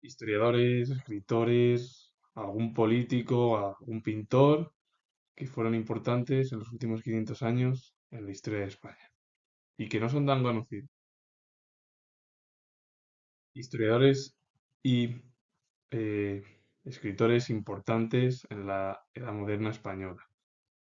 Historiadores, escritores, algún político, algún pintor que fueron importantes en los últimos 500 años en la historia de España y que no son tan conocidos. Historiadores y eh, escritores importantes en la Edad Moderna española.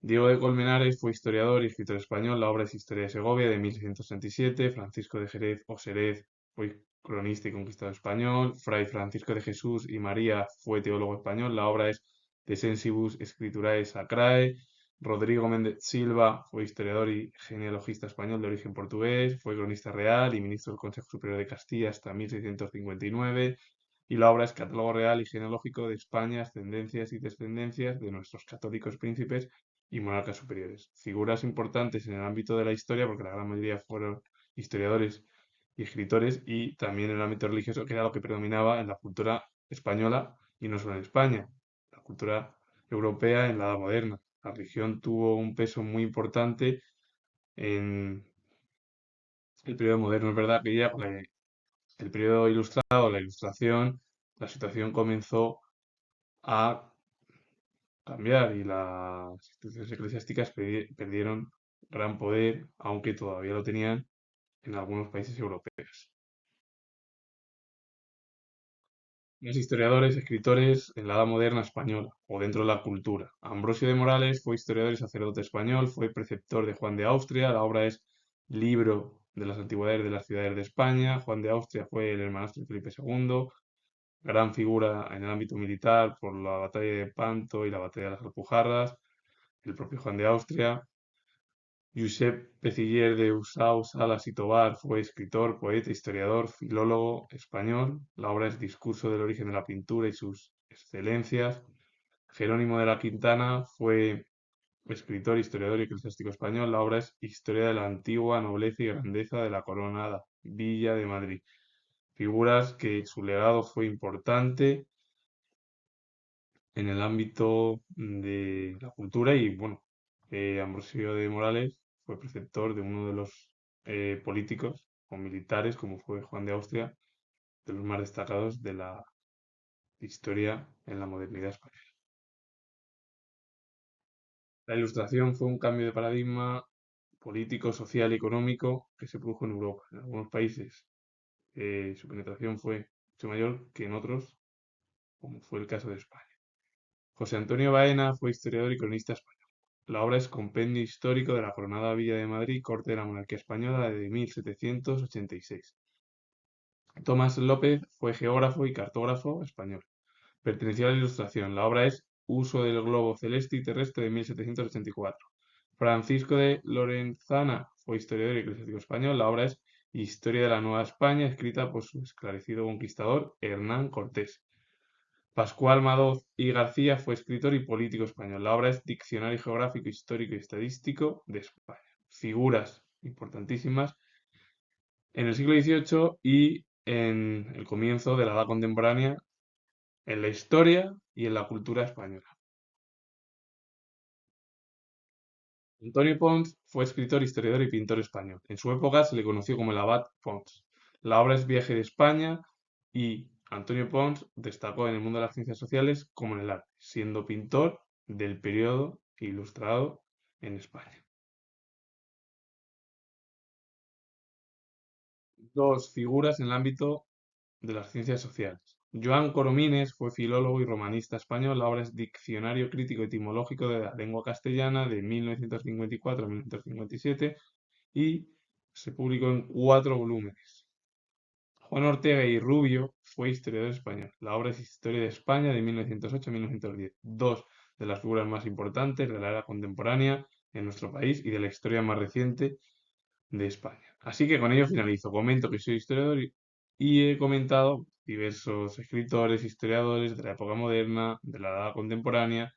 Diego de Colmenares fue historiador y escritor español. La obra es Historia de Segovia de 1667. Francisco de Jerez o Serez fue cronista y conquistador español. Fray Francisco de Jesús y María fue teólogo español. La obra es De Sensibus Scripturae Sacrae. Rodrigo Méndez Silva fue historiador y genealogista español de origen portugués. Fue cronista real y ministro del Consejo Superior de Castilla hasta 1659. Y la obra es Catálogo Real y Genealógico de España, Ascendencias y Descendencias de nuestros católicos príncipes y monarcas superiores. Figuras importantes en el ámbito de la historia, porque la gran mayoría fueron historiadores y escritores, y también en el ámbito religioso, que era lo que predominaba en la cultura española y no solo en España, la cultura europea en la Edad Moderna. La religión tuvo un peso muy importante en el periodo moderno. Es verdad que ya con el periodo ilustrado, la ilustración, la situación comenzó a cambiar y las instituciones eclesiásticas perdieron gran poder, aunque todavía lo tenían en algunos países europeos. Los historiadores, escritores en la Edad Moderna española o dentro de la cultura. Ambrosio de Morales fue historiador y sacerdote español, fue preceptor de Juan de Austria. La obra es Libro de las Antigüedades de las Ciudades de España. Juan de Austria fue el hermanastro de Felipe II, gran figura en el ámbito militar por la batalla de Panto y la batalla de las Alpujarras. El propio Juan de Austria. Josep Péciller de Usau, Salas y Tobar fue escritor, poeta, historiador, filólogo español. La obra es Discurso del origen de la pintura y sus excelencias. Jerónimo de la Quintana fue escritor, historiador y eclesiástico español. La obra es Historia de la antigua nobleza y grandeza de la coronada Villa de Madrid. Figuras que su legado fue importante en el ámbito de la cultura y bueno, Ambrosio de Morales fue preceptor de uno de los políticos o militares, como fue Juan de Austria, de los más destacados de la historia en la modernidad española. La Ilustración fue un cambio de paradigma político, social y económico que se produjo en Europa. En algunos países su penetración fue mucho mayor que en otros, como fue el caso de España. José Antonio Baena fue historiador y cronista español. La obra es Compendio histórico de la Coronada Villa de Madrid, corte de la monarquía española de 1786. Tomás López fue geógrafo y cartógrafo español. Perteneció a la Ilustración. La obra es Uso del globo celeste y terrestre de 1784. Francisco de Lorenzana fue historiador y eclesiástico español. La obra es Historia de la Nueva España, escrita por su esclarecido conquistador Hernán Cortés. Pascual Madoz y García fue escritor y político español. La obra es Diccionario Geográfico, Histórico y Estadístico de España. Figuras importantísimas en el siglo XVIII y en el comienzo de la Edad Contemporánea en la historia y en la cultura española. Antonio Pons fue escritor, historiador y pintor español. En su época se le conoció como el Abad Pons. La obra es Viaje de España y Antonio Pons destacó en el mundo de las ciencias sociales como en el arte, siendo pintor del periodo ilustrado en España. Dos figuras en el ámbito de las ciencias sociales. Joan Coromines fue filólogo y romanista español. La obra es Diccionario Crítico Etimológico de la Lengua Castellana de 1954 a 1957 y se publicó en 4 volúmenes. Juan Ortega y Rubio fue historiador español. La obra es Historia de España de 1908 a 1910. Dos de las figuras más importantes de la era contemporánea en nuestro país y de la historia más reciente de España. Así que con ello finalizo. Comento que soy historiador y he comentado diversos escritores, historiadores de la época moderna, de la edad contemporánea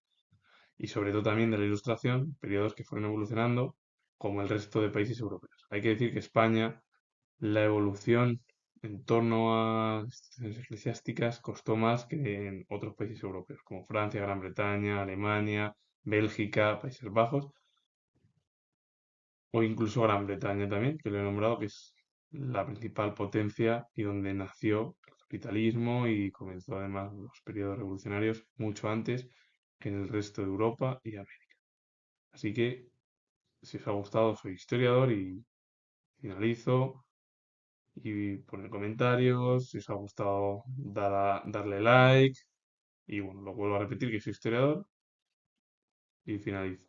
y sobre todo también de la Ilustración, periodos que fueron evolucionando como el resto de países europeos. Hay que decir que España, la evolución en torno a instituciones eclesiásticas costó más que en otros países europeos, como Francia, Gran Bretaña, Alemania, Bélgica, Países Bajos, o incluso Gran Bretaña también, que lo he nombrado, que es la principal potencia y donde nació capitalismo y comenzó además los periodos revolucionarios mucho antes que en el resto de Europa y América. Así que, si os ha gustado, soy historiador y finalizo y poner comentarios. Si os ha gustado, darle like. Y bueno, lo vuelvo a repetir que soy historiador y finalizo.